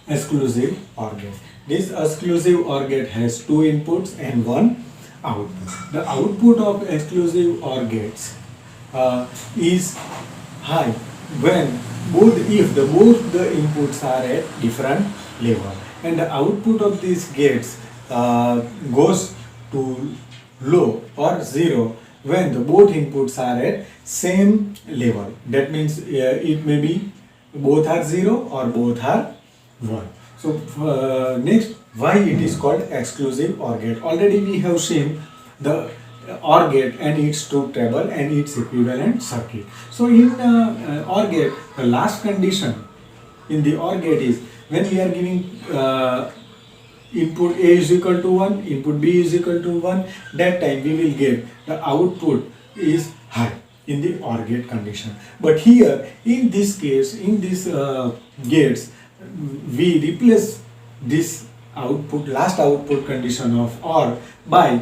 exclusive OR gate. This exclusive OR gate has two inputs and one output. The output of exclusive OR gates is high when both the inputs are at different level, and the output of these gates goes to low or zero when the both inputs are at same level. That means it may be both are 0 or both are 1. So next, why it is called exclusive OR gate. Already we have seen the OR gate and its truth table and its equivalent circuit. So in OR gate, the last condition in the OR gate is when we are giving input A is equal to 1, input B is equal to 1, that time we will get the output is high in the OR gate condition. But here, in this case, in this gates, we replace this output, last output condition of OR by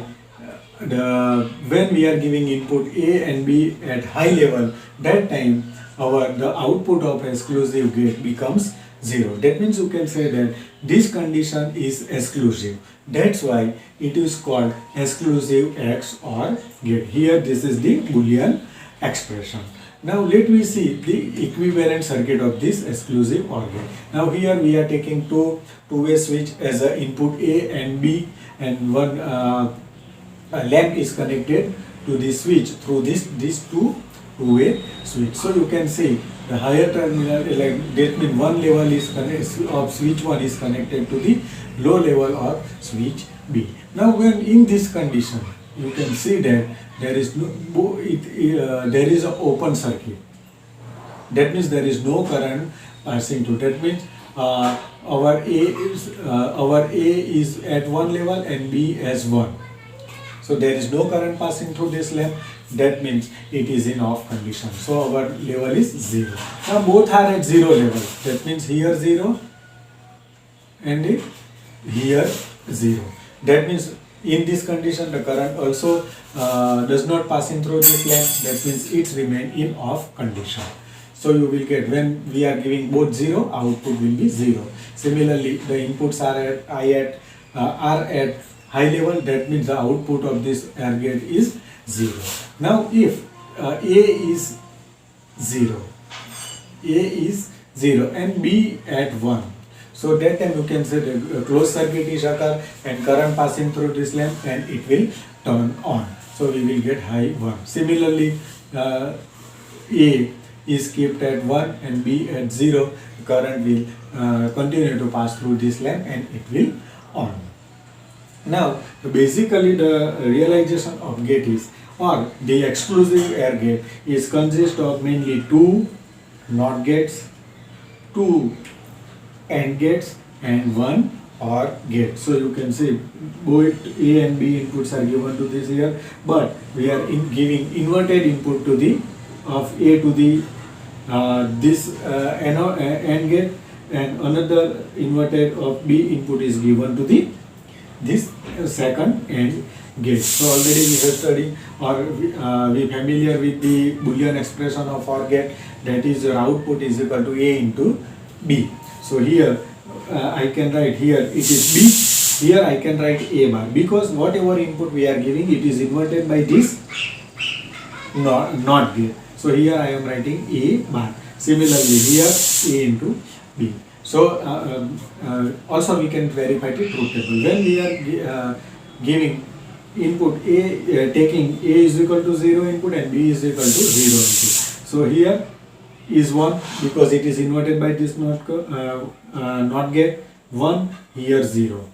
when we are giving input A and B at high level, that time the output of exclusive gate becomes 0. That means you can say that this condition is exclusive. That's why it is called exclusive XOR gate. Here this is the Boolean expression. Now let me see the equivalent circuit of this exclusive OR gate. Now here we are taking two-way switch as a input A and B, and one lamp is connected to the switch through these two-way switch. So you can see the higher terminal, like that means one level is connected of switch 1 is connected to the low level of switch B. Now when in this condition, you can see that there is there is an open circuit. That means there is no current passing through. That means our A is at one level and B as 1. So there is no current passing through this lamp. That means it is in off condition. So our level is 0. Now both are at 0 level. That means here 0 and here 0. That means in this condition the current also does not passing through this lamp. That means it remain in off condition. So you will get, when we are giving both 0, output will be 0. Similarly, the inputs are at high level. That means the output of this OR gate is 0. Now if A is 0 and B at 1, so that time you can say the closed circuit is occur and current passing through this lamp and it will turn on. So we will get high 1. Similarly, A is kept at 1 and B at 0, current will continue to pass through this lamp and it will on. Now basically the realization of gate is, or the exclusive OR gate is consist of mainly two NOT gates, two AND gates and one OR gate. So you can see both A and B inputs are given to this here, but we are giving inverted input to the of A to the this AND gate, and another inverted of B input is given to the this second AND gate. So already we have studied, or we familiar with the Boolean expression of OR gate, that is your output is equal to A into B. So here I can write, here it is B, here I can write A bar, because whatever input we are giving, it is inverted by this NOT gate. So here I am writing A bar. Similarly here A into B. So also we can verify the truth table. When we are giving input A, taking A is equal to 0 input and B is equal to 0 input. So here is 1 because it is inverted by this NOT gate, 1, here 0.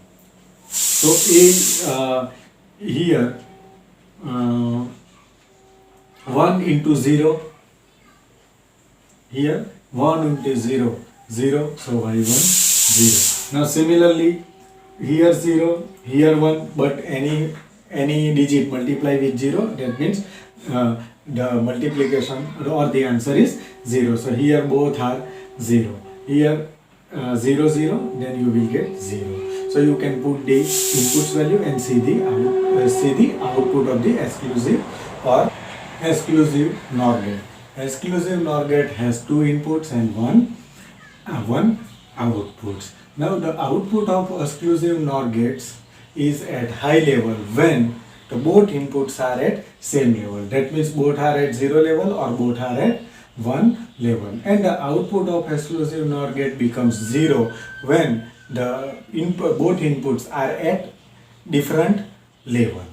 So A here 1 into 0, here 1 into 0, 0, so y1 0. Now similarly here 0, here 1, but any digit multiply with 0, that means the multiplication or the answer is 0. So here both are 0. Here 0 0, then you will get 0. So you can put the inputs value and see the output of the exclusive or exclusive NOR gate. Exclusive NOR gate has two inputs and one outputs. Now the output of exclusive NOR gates is at high level when the both inputs are at same level. That means both are at 0 level or both are at 1 level. And the output of exclusive NOR gate becomes 0 when the both inputs are at different level.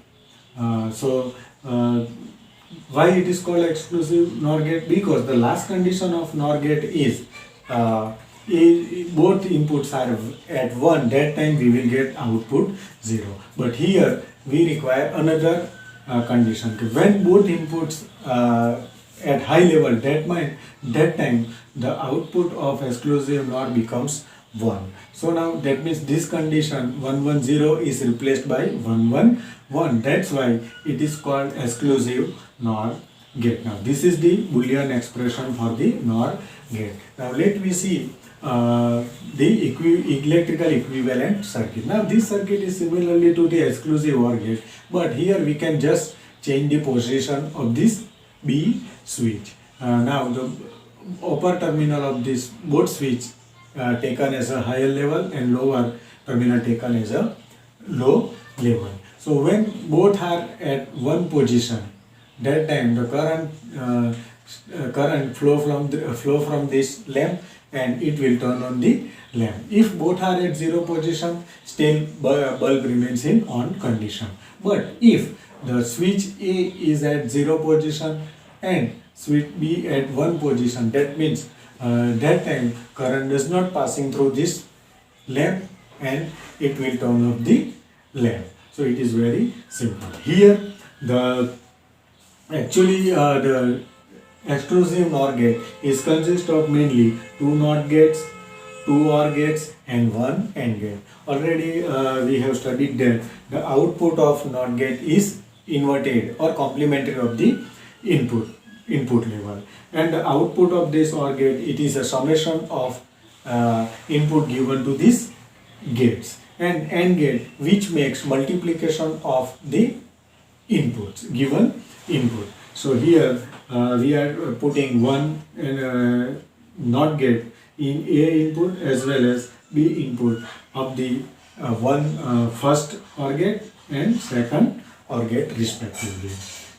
Why it is called exclusive NOR gate? Because the last condition of NOR gate is both inputs are at 1, that time we will get output 0. But here we require another condition. When both inputs at high level, that time the output of exclusive NOR becomes 1. So now that means this condition 110 is replaced by 111. That's why it is called exclusive NOR gate. Now this is the Boolean expression for the NOR gate. Now let me see the electrical equivalent circuit. Now this circuit is similarly to the exclusive OR gate, but here we can just change the position of this B switch. Now the upper terminal of this both switch taken as a higher level and lower terminal taken as a low level. So when both are at one position, that time the current flow from this lamp and it will turn on the lamp. If both are at 0 position, still bulb remains in on condition. But if the switch A is at 0 position and switch B at 1 position, that means that time current is not passing through this lamp and it will turn off the lamp. So it is very simple. Here the exclusive NOR gate is consist of mainly 2 NOT gates, 2 OR gates and 1 AND gate. Already we have studied that the output of NOT gate is inverted or complementary of the input level, and the output of this OR gate, it is a summation of input given to these gates, and AND gate which makes multiplication of the inputs, given input. So here we are putting one NOT gate in A input as well as B input of the first OR gate and second OR gate respectively.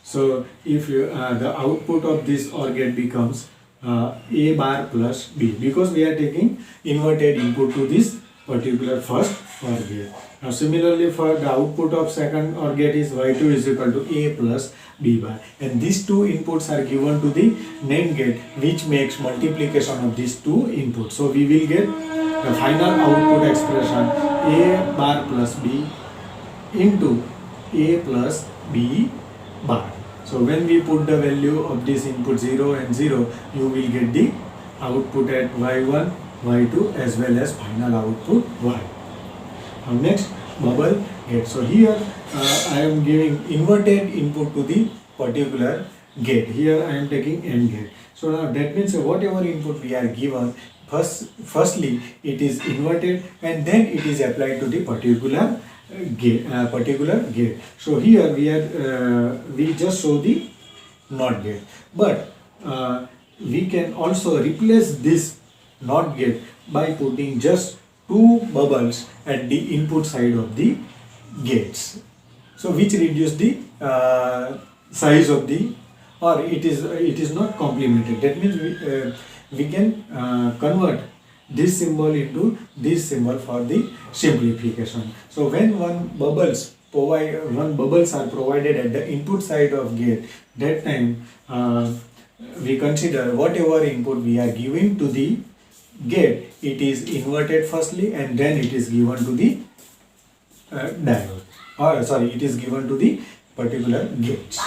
So if the output of this OR gate becomes A bar plus B, because we are taking inverted input to this particular first OR gate. Now similarly for the output of second OR gate is Y2 is equal to A plus B bar, and these two inputs are given to the NAND gate which makes multiplication of these two inputs. So we will get the final output expression A bar plus B into A plus B bar. So when we put the value of this input 0 and 0, you will get the output at Y1, Y2 as well as final output Y. Now next, bubble gate. So here I am giving inverted input to the particular gate. Here I am taking AND gate. So now that means whatever input we are given, firstly it is inverted and then it is applied to the particular gate. So here we just show the NOT gate, but we can also replace this NOT gate by putting just 2 bubbles at the input side of the gates, so which reduce the size of the, or it is not complemented. That means we can convert this symbol into this symbol for the simplification. So when one bubbles are provided at the input side of gate, that time we consider whatever input we are giving to the gate, it is inverted firstly and then it is given to the diode, or sorry, it is given to the particular gates.